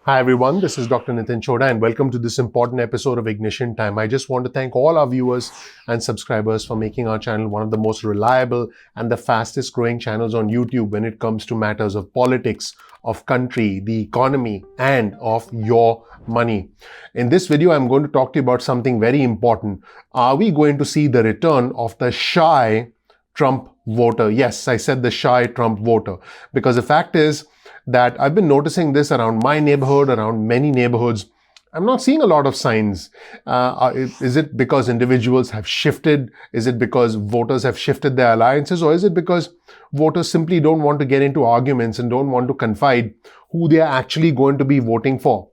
Hi everyone, this is Dr. Nitin Chhoda and welcome to this important episode of Ignition Time. I just want to thank all our viewers and subscribers for making our channel one of the most reliable and the fastest growing channels on YouTube when it comes to matters of politics, of country, the economy, and of your money. In this video, I'm going to talk to you about something very important. Are we going to see the return of the shy Trump voter? Yes, I said the shy Trump voter, because the fact is that I've been noticing this around my neighborhood, around many neighborhoods. I'm not seeing a lot of signs. Is it because individuals have shifted? Is it because voters have shifted their alliances? Or is it because voters simply don't want to get into arguments and don't want to confide who they are actually going to be voting for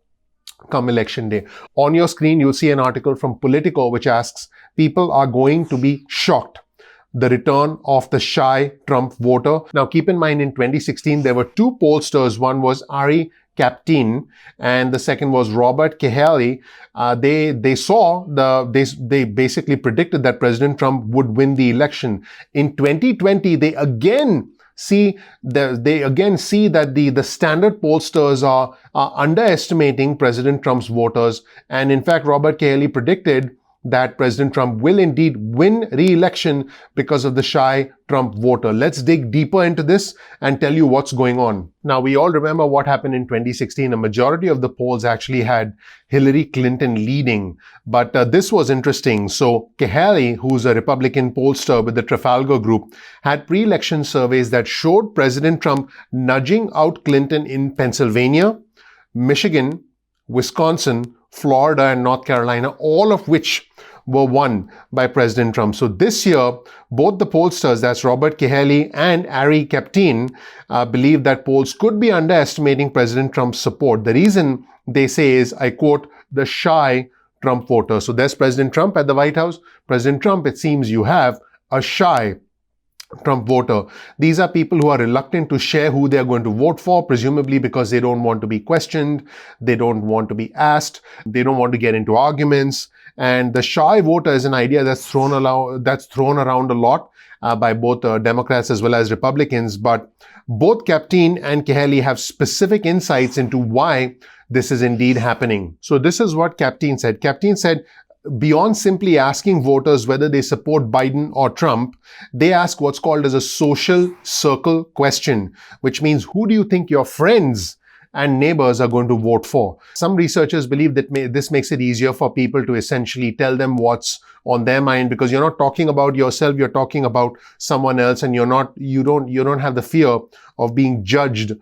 come election day? On your screen, you'll see an article from Politico which asks, people are going to be shocked. The return of the shy Trump voter. Now, keep in mind, in 2016, there were two pollsters. One was Ari Kaptein, and the second was Robert Cahaly. They basically predicted that President Trump would win the election. In 2020, they again see that the standard pollsters are underestimating President Trump's voters. And in fact, Robert Cahaly predicted that President Trump will indeed win re-election because of the shy Trump voter. Let's dig deeper into this and tell you what's going on. Now, we all remember what happened in 2016. A majority of the polls actually had Hillary Clinton leading, but this was interesting. So Cahaly, who's a Republican pollster with the Trafalgar Group, had pre-election surveys that showed President Trump nudging out Clinton in Pennsylvania, Michigan, Wisconsin, Florida, and North Carolina, all of which were won by President Trump. So this year, both the pollsters, that's Robert Cahaly and Ari Kaptein, believe that polls could be underestimating President Trump's support. The reason they say is, I quote, the shy Trump voter. So there's President Trump at the White House. President Trump, it seems you have a shy Trump voter. These are people who are reluctant to share who they are going to vote for, presumably because they don't want to be questioned, they don't want to be asked, they don't want to get into arguments. And the shy voter is an idea that's thrown around a lot by both Democrats as well as Republicans. But both Kaptein and Cahaly have specific insights into why this is indeed happening. So this is what Kaptein said. Kaptein said, beyond simply asking voters whether they support Biden or Trump, they ask what's called as a social circle question, which means who do you think your friends and neighbors are going to vote for? Some researchers believe that this makes it easier for people to essentially tell them what's on their mind, because you're not talking about yourself, you're talking about someone else, and you don't have the fear of being judged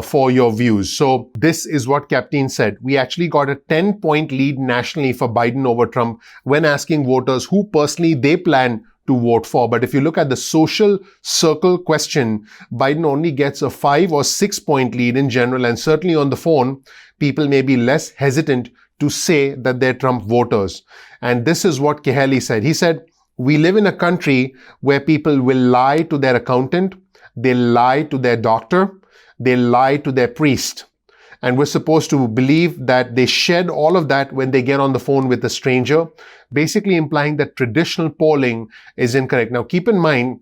for your views. So this is what Kaptein said. We actually got a 10-point lead nationally for Biden over Trump when asking voters who personally they plan to vote for. But if you look at the social circle question, Biden only gets a 5 or 6 point lead in general, and certainly on the phone, people may be less hesitant to say that they're Trump voters. And this is what Cahaly said. He said, we live in a country where people will lie to their accountant, they lie to their doctor, they lie to their priest. And we're supposed to believe that they shed all of that when they get on the phone with a stranger, basically implying that traditional polling is incorrect. Now, keep in mind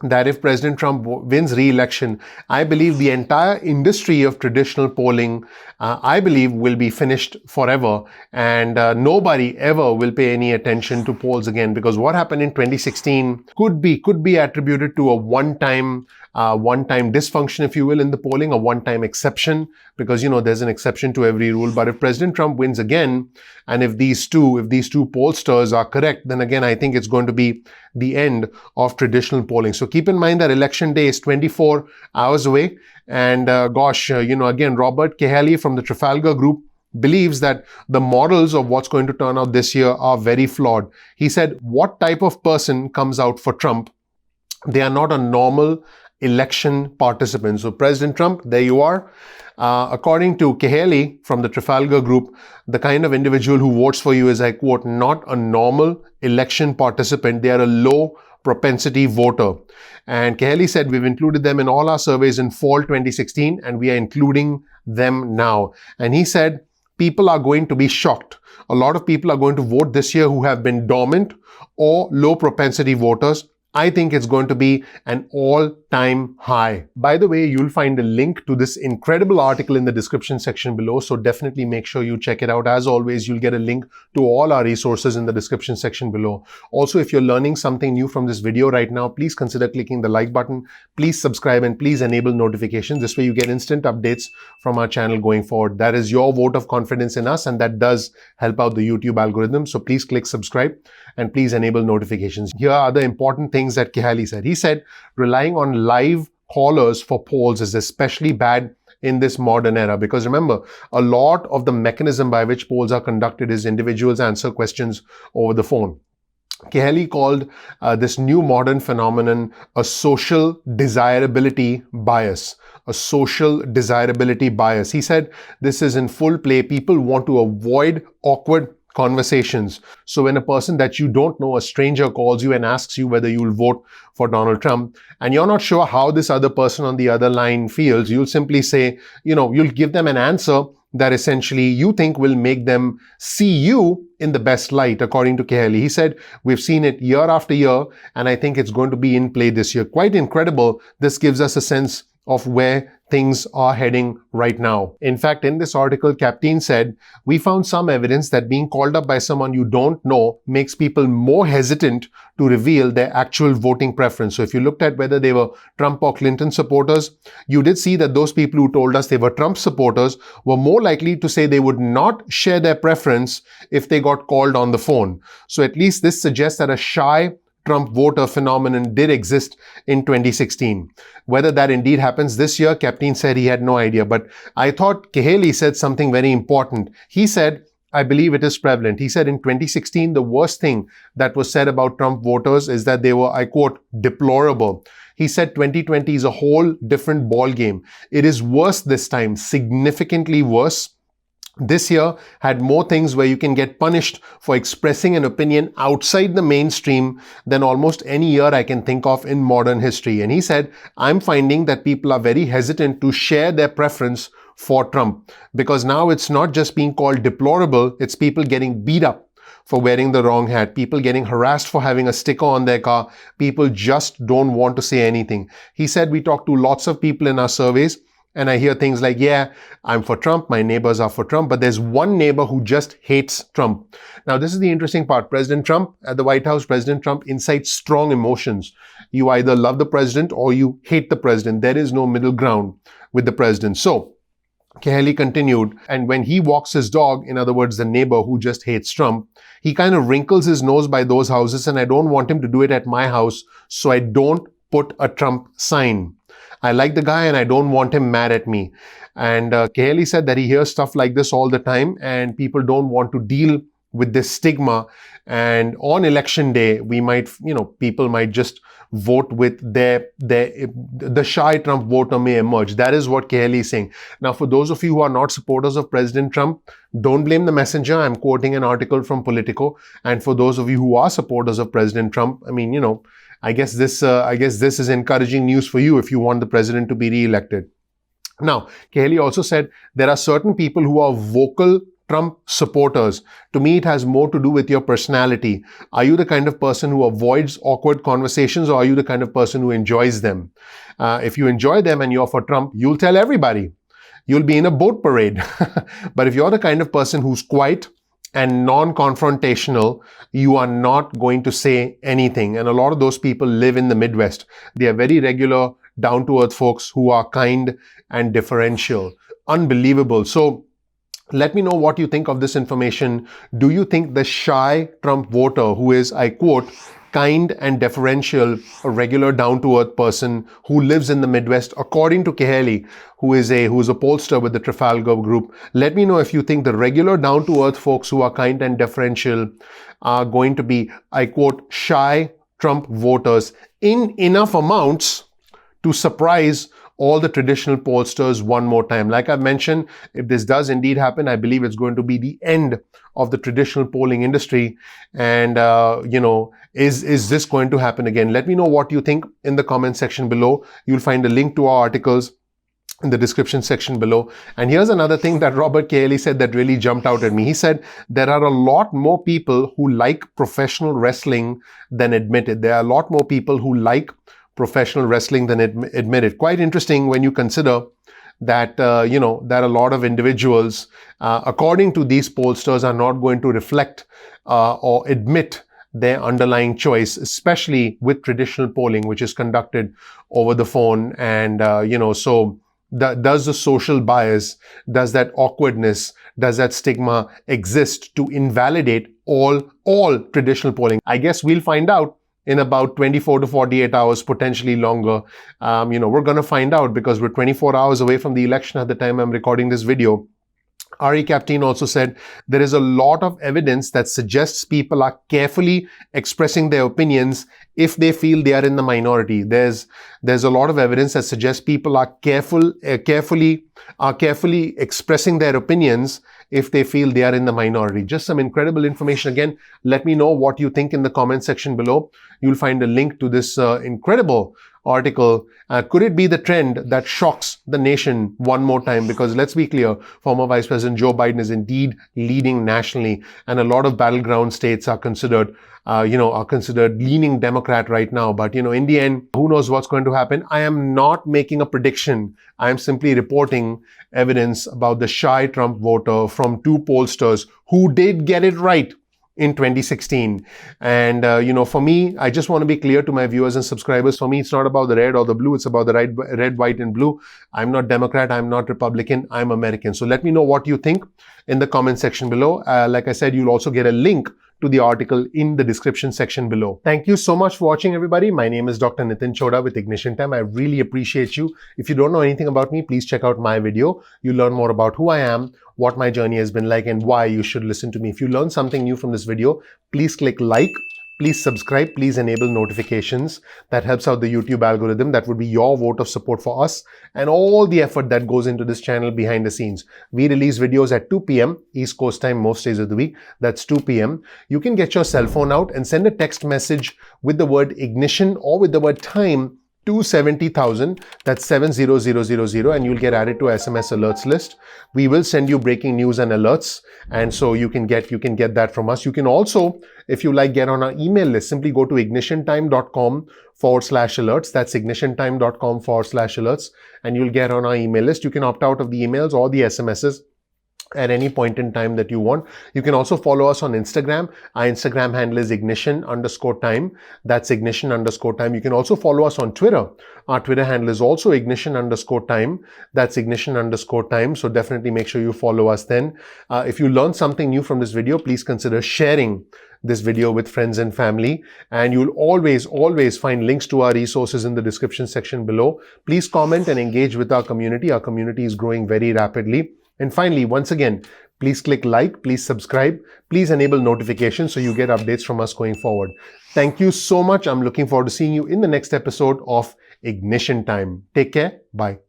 that if President Trump wins re-election, I believe the entire industry of traditional polling, I believe, will be finished forever, and nobody ever will pay any attention to polls again, because what happened in 2016 could be attributed to a one-time dysfunction, if you will, in the polling, a one-time exception, because, there's an exception to every rule. But if President Trump wins again, and if these two pollsters are correct, then again, I think it's going to be the end of traditional polling. So keep in mind that election day is 24 hours away. And again, Robert Cahaly from the Trafalgar Group believes that the models of what's going to turn out this year are very flawed. He said, what type of person comes out for Trump? They are not a normal election participant. So President Trump, there you are. According to Cahaly from the Trafalgar Group, the kind of individual who votes for you is, I quote, not a normal election participant. They are a low propensity voter. And Cahaly said, we've included them in all our surveys in fall 2016, and we are including them now. And he said, people are going to be shocked. A lot of people are going to vote this year who have been dormant or low propensity voters. I think it's going to be an all-time high. By the way, you'll find a link to this incredible article in the description section below, so definitely make sure you check it out. As always, you'll get a link to all our resources in the description section below. Also, if you're learning something new from this video right now, please consider clicking the like button, please subscribe, and please enable notifications. This way you get instant updates from our channel going forward. That is your vote of confidence in us, and that does help out the YouTube algorithm. So please click subscribe and please enable notifications. Here are the important things that Chhoda said. He said, relying on live callers for polls is especially bad in this modern era, because remember, a lot of the mechanism by which polls are conducted is individuals answer questions over the phone. Chhoda called this new modern phenomenon a social desirability bias. A social desirability bias. He said this is in full play. People want to avoid awkward conversations. So when a person that you don't know, a stranger, calls you and asks you whether you'll vote for Donald Trump, and you're not sure how this other person on the other line feels, you'll simply say, you'll give them an answer that essentially you think will make them see you in the best light, according to Chhoda. He said, we've seen it year after year, and I think it's going to be in play this year. Quite incredible. This gives us a sense of where things are heading right now. In fact, in this article, Captain said, we found some evidence that being called up by someone you don't know makes people more hesitant to reveal their actual voting preference. So if you looked at whether they were Trump or Clinton supporters, you did see that those people who told us they were Trump supporters were more likely to say they would not share their preference if they got called on the phone. So at least this suggests that a shy Trump voter phenomenon did exist in 2016. Whether that indeed happens this year, Captain said he had no idea. But I thought Chhoda said something very important. He said, I believe it is prevalent. He said in 2016, the worst thing that was said about Trump voters is that they were, I quote, deplorable. He said 2020 is a whole different ball game. It is worse this time, significantly worse. This year had more things where you can get punished for expressing an opinion outside the mainstream than almost any year I can think of in modern history. And he said, I'm finding that people are very hesitant to share their preference for Trump, because now it's not just being called deplorable, it's people getting beat up for wearing the wrong hat, people getting harassed for having a sticker on their car, people just don't want to say anything. He said, we talked to lots of people in our surveys, and I hear things like, yeah, I'm for Trump, my neighbors are for Trump, but there's one neighbor who just hates Trump. Now, this is the interesting part. President Trump at the White House, President Trump incites strong emotions. You either love the president or you hate the president. There is no middle ground with the president. So, Chhoda continued, and when he walks his dog, in other words, the neighbor who just hates Trump, he kind of wrinkles his nose by those houses, and I don't want him to do it at my house, so I don't put a Trump sign. I like the guy and I don't want him mad at me. And Chhoda said that he hears stuff like this all the time and people don't want to deal with this stigma. And on election day, we might, people might just vote with the shy Trump voter may emerge. That is what Chhoda is saying. Now, for those of you who are not supporters of President Trump, don't blame the messenger. I'm quoting an article from Politico. And for those of you who are supporters of President Trump, I guess this is encouraging news for you if you want the president to be re-elected. Now, Chhoda also said there are certain people who are vocal Trump supporters. To me, it has more to do with your personality. Are you the kind of person who avoids awkward conversations, or are you the kind of person who enjoys them? If you enjoy them and you're for Trump, you'll tell everybody. You'll be in a boat parade. But if you're the kind of person who's quiet and non-confrontational, you are not going to say anything. And a lot of those people live in the Midwest. They are very regular, down-to-earth folks who are kind and differential. Unbelievable. So let me know what you think of this information. Do you think the shy Trump voter who is, I quote, kind and deferential, a regular down-to-earth person who lives in the Midwest, according to Chhoda, who is a pollster with the Trafalgar Group. Let me know if you think the regular down-to-earth folks who are kind and deferential are going to be, I quote, shy Trump voters in enough amounts to surprise all the traditional pollsters one more time. Like I've mentioned, if this does indeed happen, I believe it's going to be the end of the traditional polling industry. And, is this going to happen again? Let me know what you think in the comment section below. You'll find a link to our articles in the description section below. And here's another thing that Robert Cayley said that really jumped out at me. He said, there are a lot more people who like professional wrestling than admit it. There are a lot more people who like professional wrestling than admit it. Quite interesting when you consider that, that a lot of individuals, according to these pollsters, are not going to reflect or admit their underlying choice, especially with traditional polling, which is conducted over the phone. And, so does the social bias, does that awkwardness, does that stigma exist to invalidate all traditional polling? I guess we'll find out in about 24 to 48 hours, potentially longer. We're going to find out because we're 24 hours away from the election at the time I'm recording this video. Ari Captain also said there is a lot of evidence that suggests people are carefully expressing their opinions if they feel they are in the minority. There's a lot of evidence that suggests people are carefully expressing their opinions if they feel they are in the minority. Just some incredible information. Again, let me know what you think in the comment section below. You'll find a link to this incredible article. Could it be the trend that shocks the nation one more time? Because let's be clear, former Vice President Joe Biden is indeed leading nationally, and a lot of battleground states are considered leaning Democrat right now. But, in the end, who knows what's going to happen? I am not making a prediction. I am simply reporting evidence about the shy Trump voter from two pollsters who did get it right in 2016. And, for me, I just want to be clear to my viewers and subscribers. For me, it's not about the red or the blue. It's about the red, white, and blue. I'm not Democrat. I'm not Republican. I'm American. So let me know what you think in the comment section below. Like I said, you'll also get a link to the article in the description section below. Thank you so much for watching, everybody. My name is Dr. Nitin Chhoda with Ignition Time. I really appreciate you. If you don't know anything about me, please check out my video. You'll learn more about who I am, what my journey has been like, and why you should listen to me. If you learned something new from this video, please click like. Please subscribe, please enable notifications. That helps out the YouTube algorithm. That would be your vote of support for us and all the effort that goes into this channel behind the scenes. We release videos at 2 p.m. East Coast time most days of the week. That's 2 p.m. You can get your cell phone out and send a text message with the word ignition or with the word time to 70,000, that's 70000, and you'll get added to SMS alerts list. We will send you breaking news and alerts, and so you can get that from us. You can also, if you like, get on our email list. Simply go to ignitiontime.com/alerts. That's ignitiontime.com/alerts, and you'll get on our email list. You can opt out of the emails or the SMSs at any point in time that you want. You can also follow us on Instagram. Our Instagram handle is ignition_time. That's ignition_time. You can also follow us on Twitter. Our Twitter handle is also ignition_time. That's ignition_time. So definitely make sure you follow us then. If you learned something new from this video, please consider sharing this video with friends and family. And you'll always find links to our resources in the description section below. Please comment and engage with our community. Our community is growing very rapidly. And finally, once again, please click like, please subscribe, please enable notifications so you get updates from us going forward. Thank you so much. I'm looking forward to seeing you in the next episode of Ignition Time. Take care. Bye.